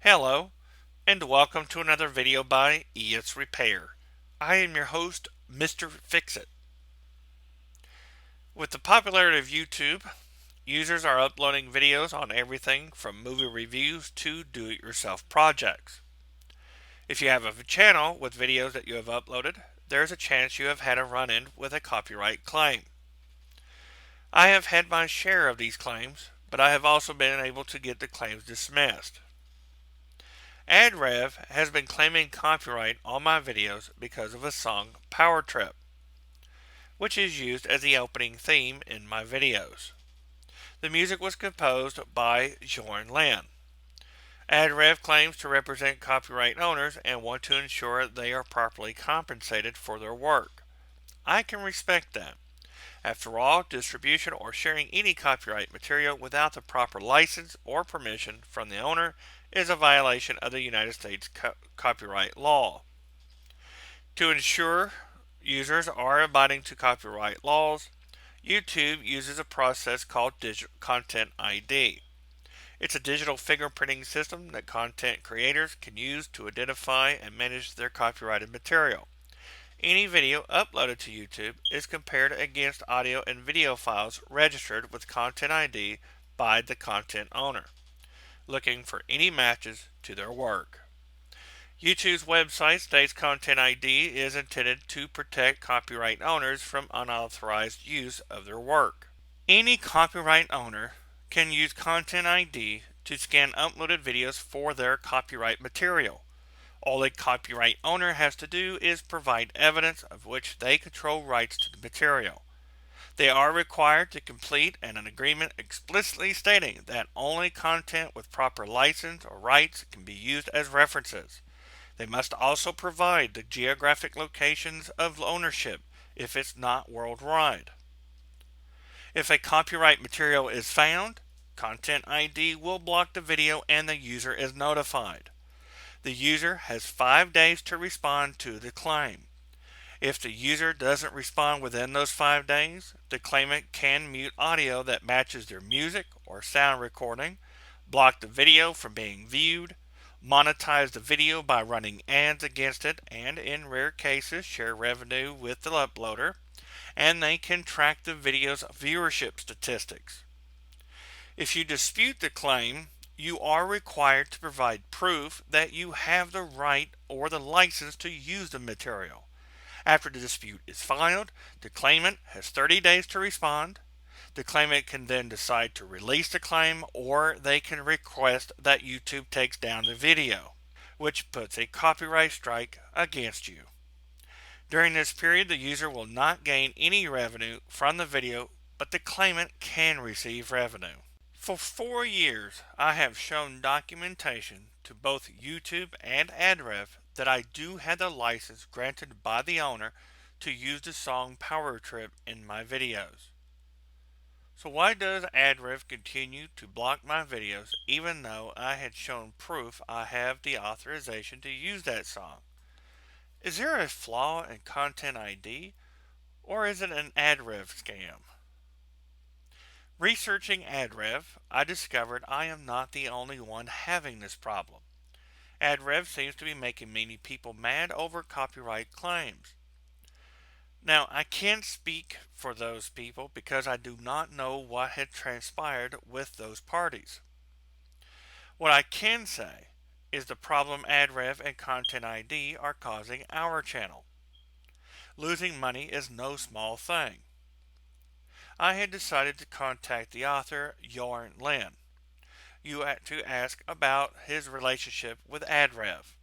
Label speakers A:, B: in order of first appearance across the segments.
A: Hello, and welcome to another video by ES Repair. I am your host, Mr. Fix-It. With the popularity of YouTube, users are uploading videos on everything from movie reviews to do-it-yourself projects. If you have a channel with videos that you have uploaded, there is a chance you have had a run-in with a copyright claim. I have had my share of these claims, but I have also been able to get the claims dismissed. AdRev has been claiming copyright on my videos because of a song Power Trip, which is used as the opening theme in my videos. The music was composed by Jorn Lin. AdRev claims to represent copyright owners and want to ensure they are properly compensated for their work. I can respect that. After all, distribution or sharing any copyright material without the proper license or permission from the owner is a violation of the United States copyright law. To ensure users are abiding to copyright laws, YouTube uses a process called Contentid. It's a digital fingerprinting system that content creators can use to identify and manage their copyrighted material. Any video uploaded to YouTube is compared against audio and video files registered with Contentid by the content owner, looking for any matches to their work. YouTube's website states Contentid is intended to protect copyright owners from unauthorized use of their work. Any copyright owner can use Contentid to scan uploaded videos for their copyright material. All a copyright owner has to do is provide evidence of which they control rights to the material. They are required to complete an agreement explicitly stating that only content with proper license or rights can be used as references. They must also provide the geographic locations of ownership if it's not worldwide. If a copyright material is found, Contentid will block the video and the user is notified. The user has 5 days to respond to the claim. If the user doesn't respond within those 5 days, the claimant can mute audio that matches their music or sound recording, block the video from being viewed, monetize the video by running ads against it, and in rare cases share revenue with the uploader, and they can track the video's viewership statistics. If you dispute the claim, you are required to provide proof that you have the right or the license to use the material. After the dispute is filed, the claimant has 30 days to respond. The claimant can then decide to release the claim, or they can request that YouTube takes down the video, which puts a copyright strike against you. During this period, the user will not gain any revenue from the video, but the claimant can receive revenue. For 4 years, I have shown documentation to both YouTube and AdRev that I do have the license granted by the owner to use the song Power Trip in my videos. So why does AdRev continue to block my videos even though I had shown proof I have the authorization to use that song? Is there a flaw in Contentid, or is it an AdRev scam? Researching AdRev, I discovered I am not the only one having this problem. AdRev seems to be making many people mad over copyright claims. Now, I can't speak for those people because I do not know what had transpired with those parties. What I can say is the problem AdRev and Contentid are causing our channel. Losing money is no small thing. I had decided to contact the author, Jorn Lin, to ask about his relationship with AdRev.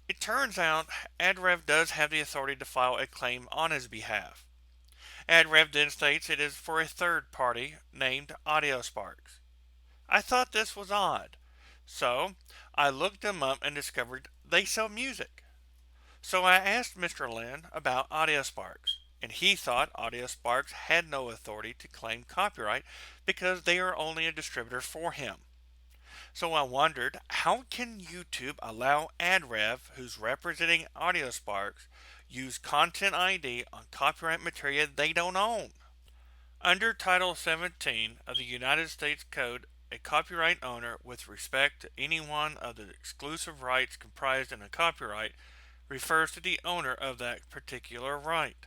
A: It turns out AdRev does have the authority to file a claim on his behalf. AdRev then states it is for a third party named AudioSparks. I thought this was odd, so I looked them up and discovered they sell music. So I asked Mr. Lin about AudioSparks, and he thought AudioSparks had no authority to claim copyright because they are only a distributor for him. So I wondered, how can YouTube allow AdRev, who's representing AudioSparks, use Contentid on copyright material they don't own? Under Title 17 of the United States Code a copyright owner with respect to any one of the exclusive rights comprised in a copyright refers to the owner of that particular right.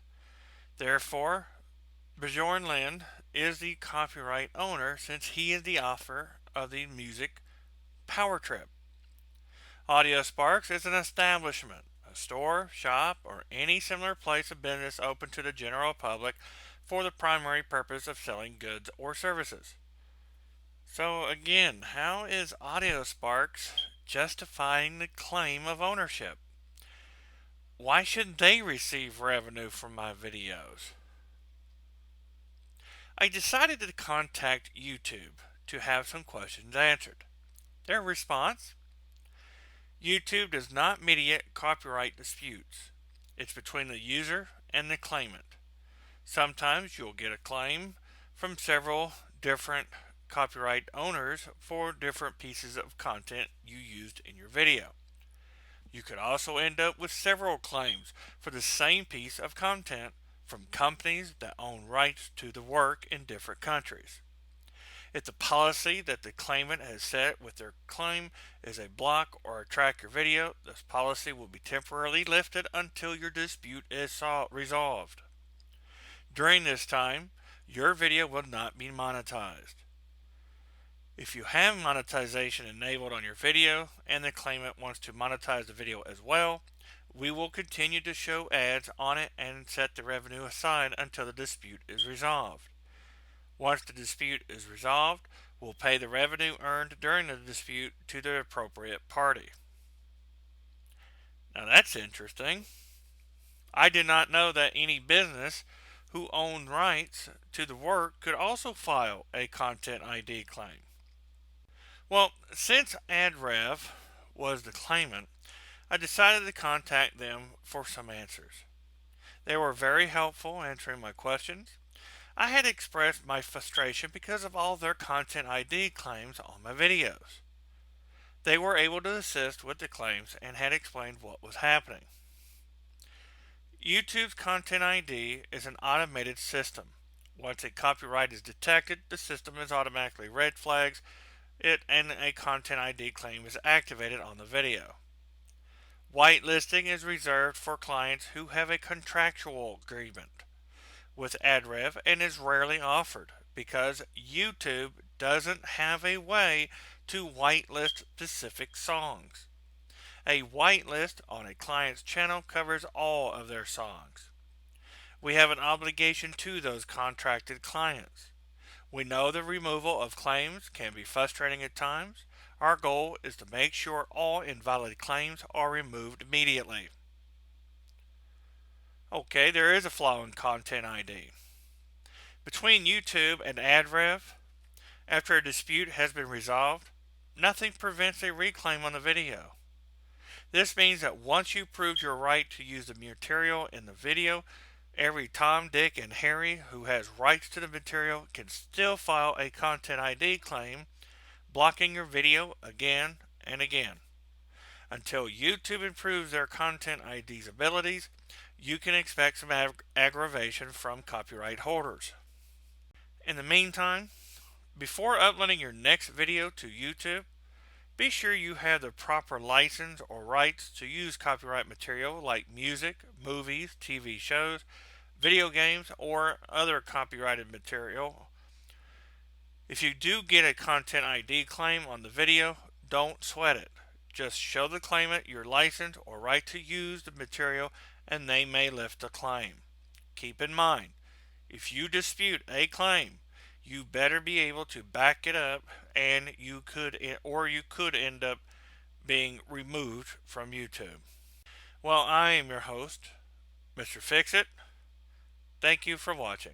A: Therefore, Bjornland is the copyright owner since he is the author of the music Power Trip. Audio Sparks is an establishment, a store, shop, or any similar place of business open to the general public for the primary purpose of selling goods or services. So again, how is Audio Sparks justifying the claim of ownership? Why should they receive revenue from my videos? I decided to contact YouTube to have some questions answered. Their response: YouTube does not mediate copyright disputes. It's between the user and the claimant. Sometimes you'll get a claim from several different copyright owners for different pieces of content you used in your video. You could also end up with several claims for the same piece of content from companies that own rights to the work in different countries. If the policy that the claimant has set with their claim is a block or track your video, this policy will be temporarily lifted until your dispute is resolved. During this time, your video will not be monetized. If you have monetization enabled on your video and the claimant wants to monetize the video as well, we will continue to show ads on it and set the revenue aside until the dispute is resolved. Once the dispute is resolved, we'll pay the revenue earned during the dispute to the appropriate party. Now that's interesting. I did not know that any business who owned rights to the work could also file a Content ID claim. Well, since AdRev was the claimant, I decided to contact them for some answers. They were very helpful answering my questions. I had expressed my frustration because of all their Content ID claims on my videos. They were able to assist with the claims and had explained what was happening. YouTube's Content ID is an automated system. Once a copyright is detected, the system is automatically red flags it and a Content ID claim is activated on the video. Whitelisting is reserved for clients who have a contractual agreement with AdRev and is rarely offered because YouTube doesn't have a way to whitelist specific songs. A whitelist on a client's channel covers all of their songs. We have an obligation to those contracted clients. We know the removal of claims can be frustrating at times. Our goal is to make sure all invalid claims are removed immediately. Okay, there is a flaw in Content ID. Between YouTube and AdRev, after a dispute has been resolved, nothing prevents a reclaim on the video. This means that once you proved your right to use the material in the video, every Tom, Dick, and Harry who has rights to the material can still file a Content ID claim, blocking your video again and again. Until YouTube improves their Content ID's abilities, you can expect some aggravation from copyright holders. In the meantime, before uploading your next video to YouTube, be sure you have the proper license or rights to use copyright material like music, movies, TV shows, video games, or other copyrighted material. If you do get a Content ID claim on the video, don't sweat it. Just show the claimant your license or right to use the material and they may lift the claim. Keep in mind, if you dispute a claim, you better be able to back it up and you could end up being removed from YouTube. Well, I am your host, Mr. Fix-It. Thank you for watching.